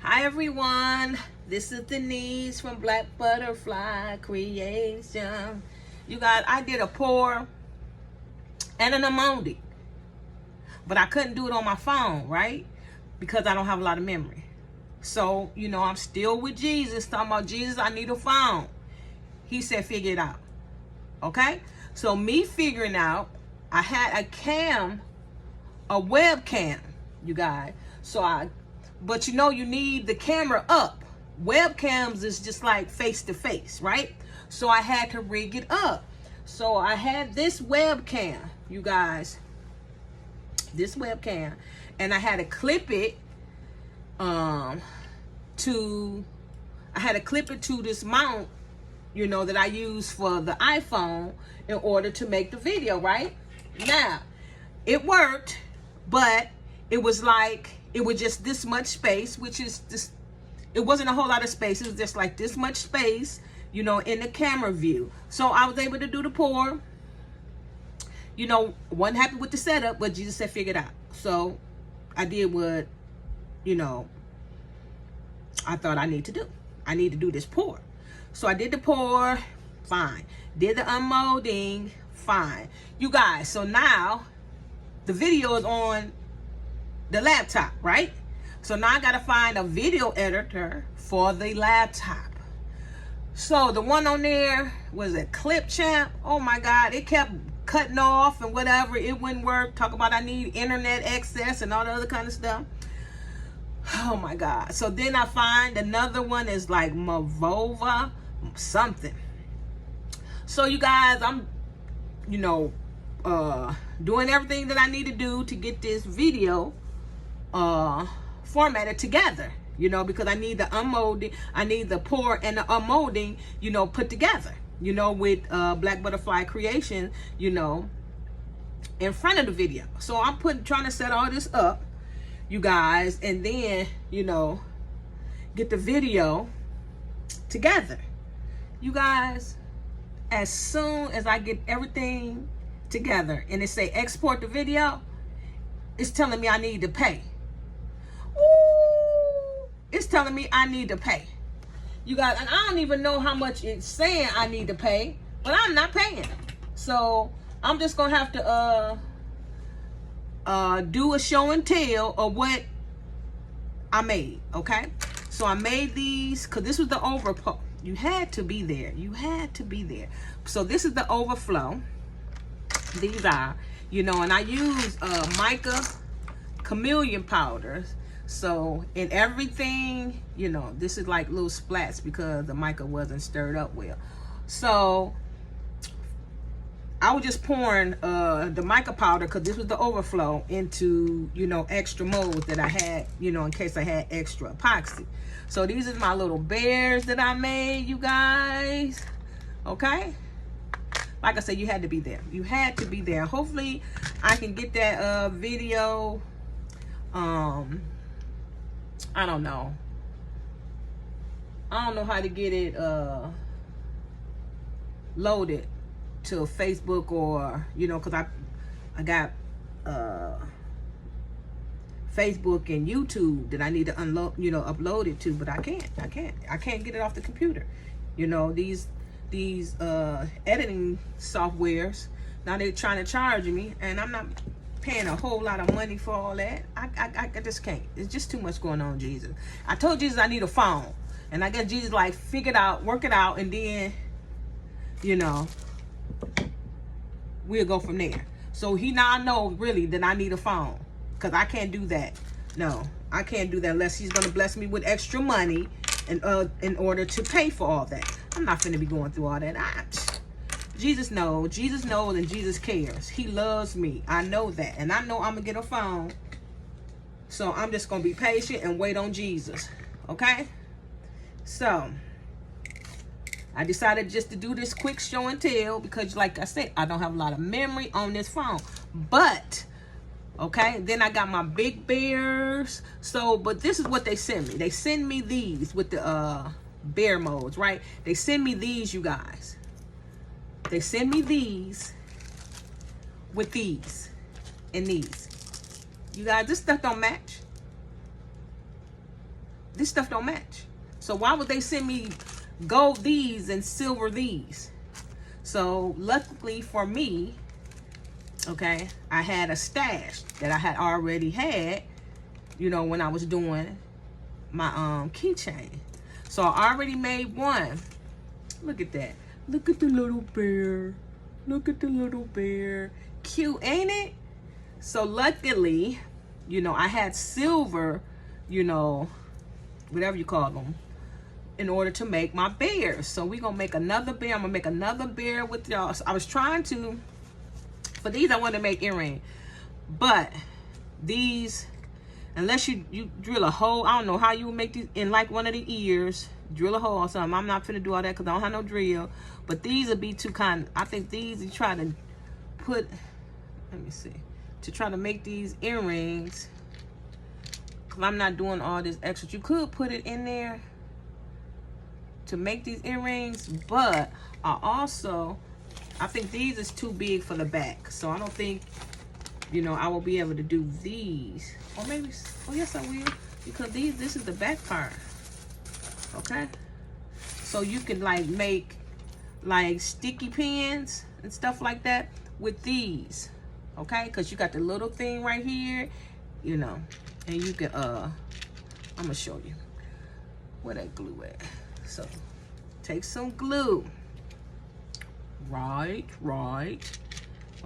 Hi everyone, this is Denise from Black Butterfly Creation. You guys, I did a pour and an emoji, but I couldn't do it on my phone, right? Because I don't have a lot of memory. So, I'm still with Jesus, talking about Jesus, I need a phone. He said, figure it out. Okay? So me figuring out, I had a webcam, you guys. But you need the camera up. Webcams is just like face to face, right? So I had to rig it up. So I had this webcam, you guys, and I had to clip it to this mount, that I use for the iPhone in order to make the video, right? Now, it worked, but it was just this much space, which is this, it wasn't a whole lot of space. It was just like this much space, in the camera view. So I was able to do the pour. Wasn't happy with the setup, but Jesus said, figure it out. So I did what, I thought I need to do. I need to do this pour. So I did the pour, fine. Did the unmolding, fine. You guys, so now the video is on the laptop, right? So now I gotta find a video editor for the laptop. So the one on there was a Clip Champ. Oh my God, it kept cutting off and whatever. It wouldn't work. Talk about I need internet access and all the other kind of stuff. Oh my God. So then I find another one is like Mavova something. So you guys, I'm doing everything that I need to do to get this video formatted together, because I need the unmolding, I need the pour and the unmolding, put together, with Black Butterfly Creation, in front of the video. So I'm trying to set all this up, you guys, and then, get the video together. You guys, as soon as I get everything together and it say export the video, it's telling me I need to pay. Ooh, it's telling me I need to pay. You guys, and I don't even know how much it's saying I need to pay, but I'm not paying. So I'm just gonna have to do a show and tell of what I made. Okay, so I made these because this was the overflow. You had to be there. You had to be there. So this is the overflow. These are, and I use mica chameleon powders. So in everything, this is like little splats because the mica wasn't stirred up well. So I was just pouring the mica powder, because this was the overflow, into extra molds that I had, in case I had extra epoxy. So these are my little bears that I made, you guys. Okay, like I said, you had to be there. You had to be there. Hopefully I can get that video. I don't know how to get it loaded to Facebook, or because I got Facebook and YouTube that I need to upload it to, but I can't get it off the computer. These editing softwares, now they're trying to charge me, and I'm not paying a whole lot of money for all that. I just can't. It's just too much going on, Jesus. I told Jesus I need a phone, and I guess Jesus like figure it out, work it out, and then we'll go from there. So he now know really that I need a phone, because I can't do that. No, I can't do that unless he's gonna bless me with extra money in order to pay for all that. I'm not finna be going through all that. Jesus knows, and Jesus cares. He loves me. I know that, and I know I'm gonna get a phone. So I'm just gonna be patient and wait on Jesus. Okay? So I decided just to do this quick show and tell, because like I said, I don't have a lot of memory on this phone. But okay, then I got my big bears. So, but this is what they send me. They send me these with the bear molds, right? They send me these, you guys. They send me these with these and these. You guys, this stuff don't match. this stuff don't match. So why would they send me gold these and silver these? So luckily for me, okay, I had a stash that I had already had, you know, when I was doing my keychain. So I already made one. Look at that. Look at the little bear. Look at the little bear. Cute, ain't it? So luckily, you know, I had silver, you know, whatever you call them, in order to make my bears. So we're gonna make another bear. I'm gonna make another bear with y'all. So I was trying to, for these I want to make earring, but these, unless you drill a hole, I don't know how you would make these in like one of the ears, drill a hole or something. I'm not finna do all that because I don't have no drill. But these would be too kind. I think these, you try to put, let me see, to try to make these earrings, because I'm not doing all this extra. You could put it in there to make these earrings, but I think these is too big for the back. So I don't think, you know, I will be able to do these. Or maybe, oh yes I will, because this is the back part. Okay, so you can like make like sticky pins and stuff like that with these. Okay, because you got the little thing right here, you know, and you can I'm gonna show you where that glue at. So take some glue, right,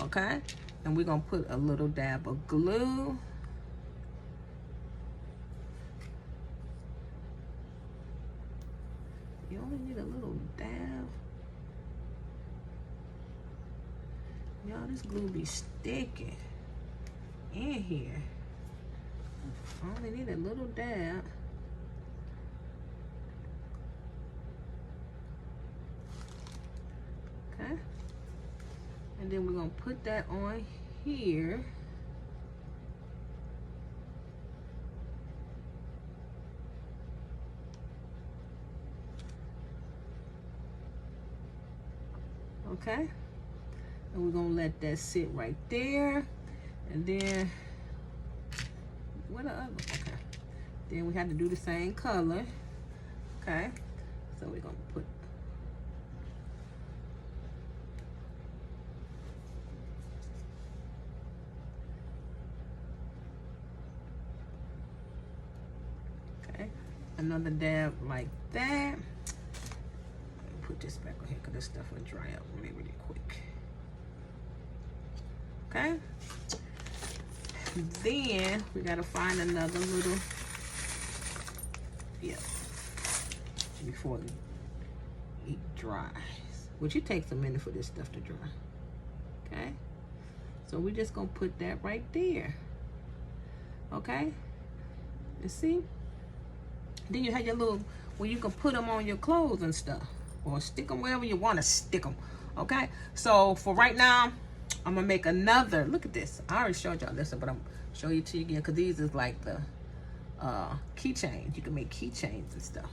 okay, and we're gonna put a little dab of glue. You only need a little dab. Y'all, this glue be sticking in here. I only need a little dab. Okay. And then we're gonna put that on here. Okay, and we're gonna let that sit right there. And then what the other, okay, then we have to do the same color. Okay, so we're gonna put, okay, another dab like that. Put this back on here because this stuff will dry up really, really quick. Okay. Then we gotta find another little, yeah, before it dries. Which it takes a minute for this stuff to dry. Okay. So we're just gonna put that right there. Okay. You see? Then you have your little, where you can put them on your clothes and stuff. Or stick them wherever you want to stick them. Okay, so for right now, I'm gonna make another. Look at this. I already showed y'all this, but I'm show you to you again because these is like the keychains. You can make keychains and stuff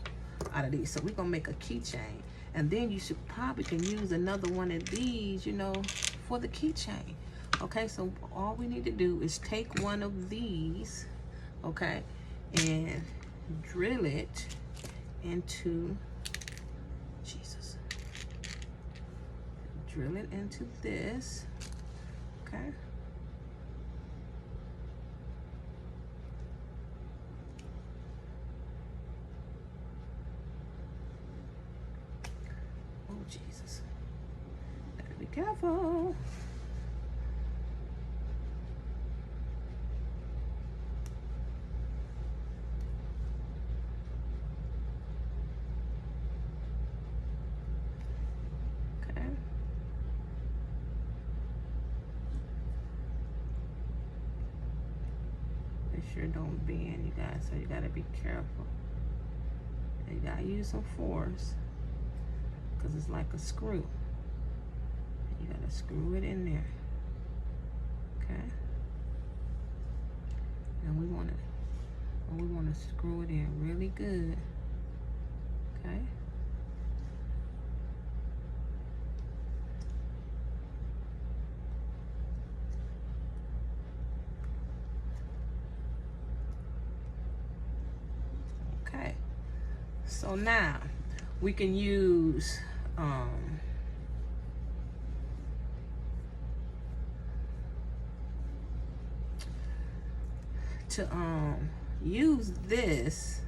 out of these. So we're gonna make a keychain, and then you should probably can use another one of these, you know, for the keychain. Okay, so all we need to do is take one of these, okay, and drill it into, Jesus, drill it into this, okay. Oh, Jesus, gotta be careful. Sure don't bend, you guys, so you gotta be careful. And you gotta use some force because it's like a screw. You gotta screw it in there, okay? And we want to screw it in really good, okay? Okay, so now we can use to use this.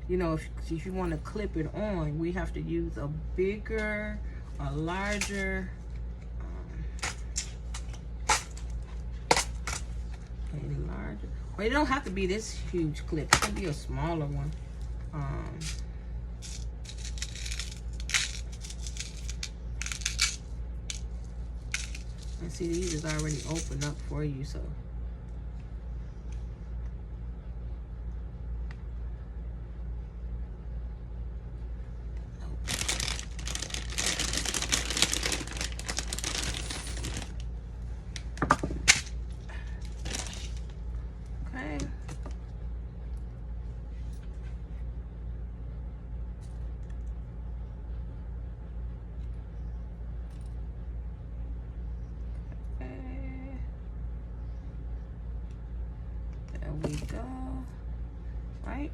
You know, if you want to clip it on, we have to use a bigger, a larger, any larger. Well, it don't have to be this huge clip. It can be a smaller one. And see, these is already opened up for you, so. There we go. Right?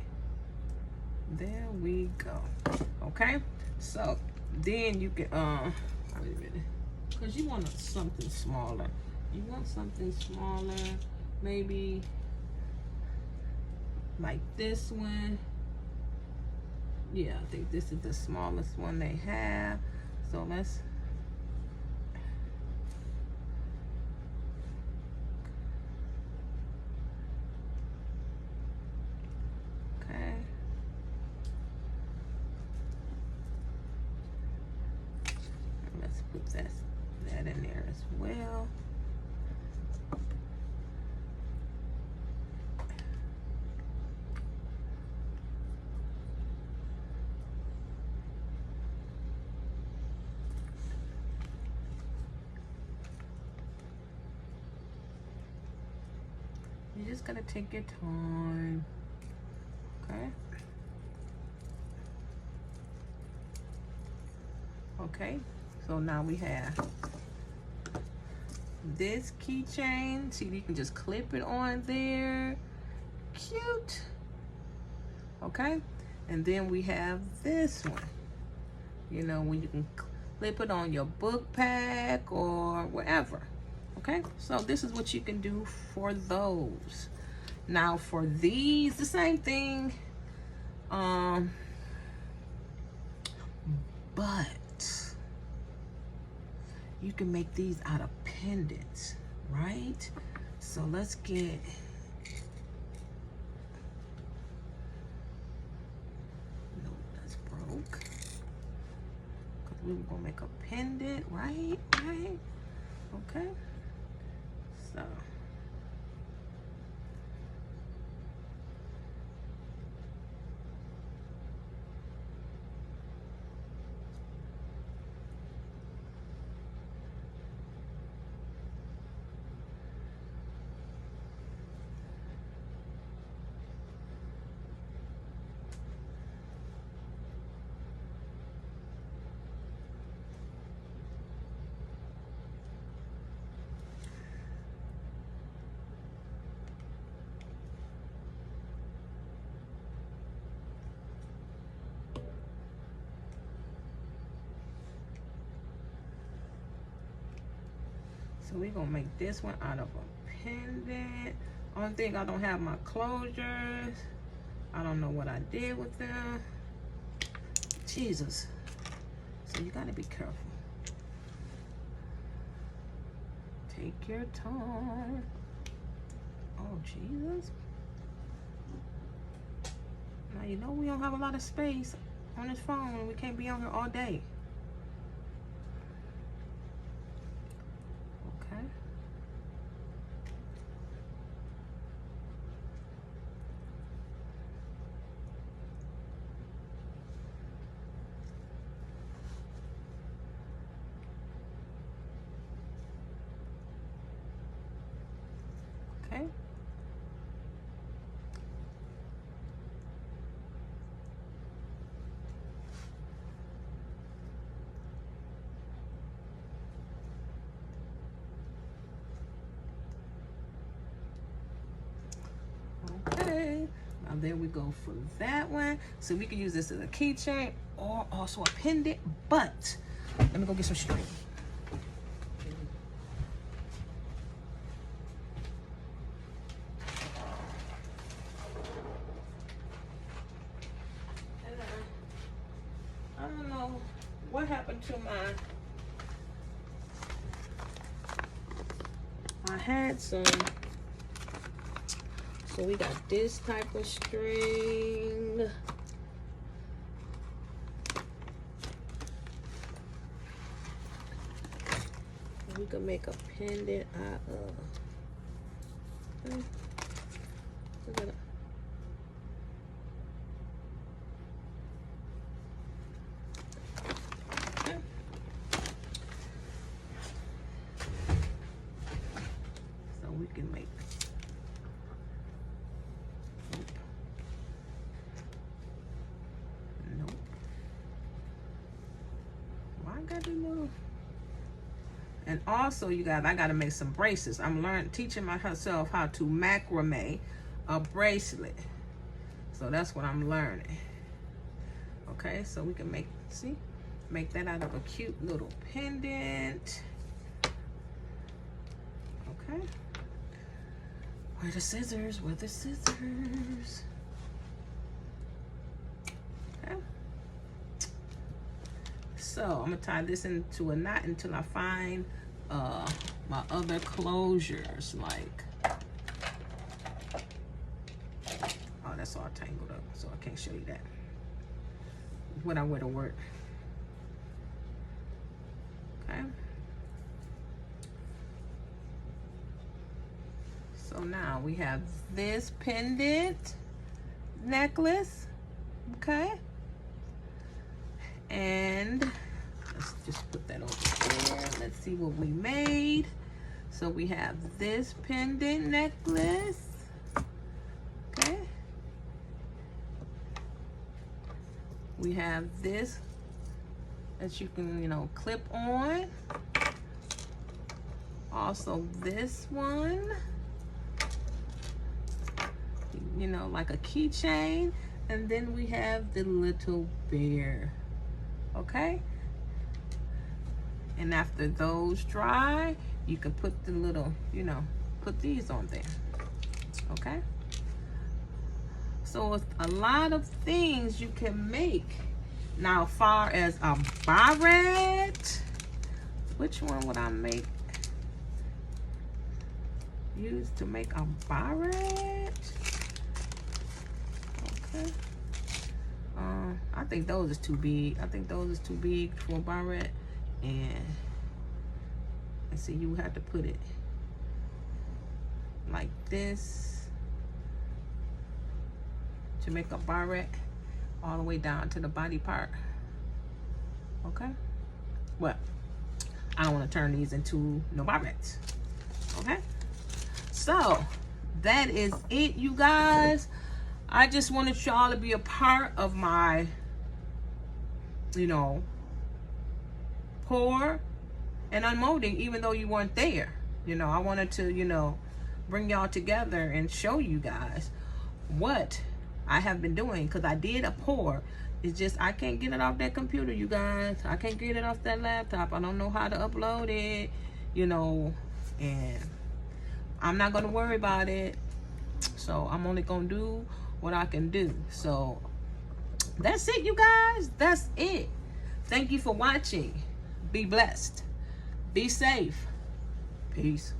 There we go. Okay? So then you can wait a minute. Because you want something smaller. You want something smaller, maybe like this one. Yeah, I think this is the smallest one they have. So let's put that in there as well. You're just gonna take your time, okay? Okay, so now we have this keychain. See, you can just clip it on there. Cute. Okay, and then we have this one. You know, when you can clip it on your book pack or wherever. Okay, so this is what you can do for those. Now for these, the same thing. But you can make these out of pendants, right? So let's get broke. Cause we were gonna make a pendant, right? Right? Okay. So we're gonna make this one out of a pendant. Only thing, I don't have my closures. I don't know what I did with them. Jesus. So you gotta be careful. Take your time. Oh, Jesus. Now, you know we don't have a lot of space on this phone and we can't be on here all day. Okay. Okay, now there we go for that one. So we can use this as a keychain or also a pendant, but let me go get some string. I don't know what happened to I had some. So we got this type of string. We can make a pendant out of. Look at it. So we can make. Nope. Why I got to know? And also, you guys, I got to make some bracelets. I'm teaching myself how to macrame a bracelet. So that's what I'm learning. Okay, so we can make, see, make that out of a cute little pendant. Okay. Where the scissors? Where the scissors? Okay. So I'm gonna tie this into a knot until I find my other closures. Like, oh, that's all tangled up, so I can't show you that. When I wear to work. Okay. So now we have this pendant necklace. Okay. And let's just put that over there. Let's see what we made. So we have this pendant necklace. Okay. We have this that you can, you know, clip on. Also this one, you know, like a keychain. And then we have the little bear. Okay, and after those dry, you can put the little, you know, put these on there. Okay, so it's a lot of things you can make. Now, as far as a barrette, which one would I use to make a barrette? Okay. I think those is too big. I think those is too big for a barrette. And see, you have to put it like this to make a barrette all the way down to the body part. Okay. Well, I don't want to turn these into no barrettes. Okay. So that is it, you guys. I just wanted y'all to be a part of my, you know, pour and unmolding, even though you weren't there. You know, I wanted to, you know, bring y'all together and show you guys what I have been doing, because I did a pour. It's just I can't get it off that computer, you guys. I can't get it off that laptop. I don't know how to upload it, you know, and I'm not going to worry about it. So I'm only going to do what I can do. So that's it, you guys. That's it. Thank you for watching. Be blessed. Be safe. Peace.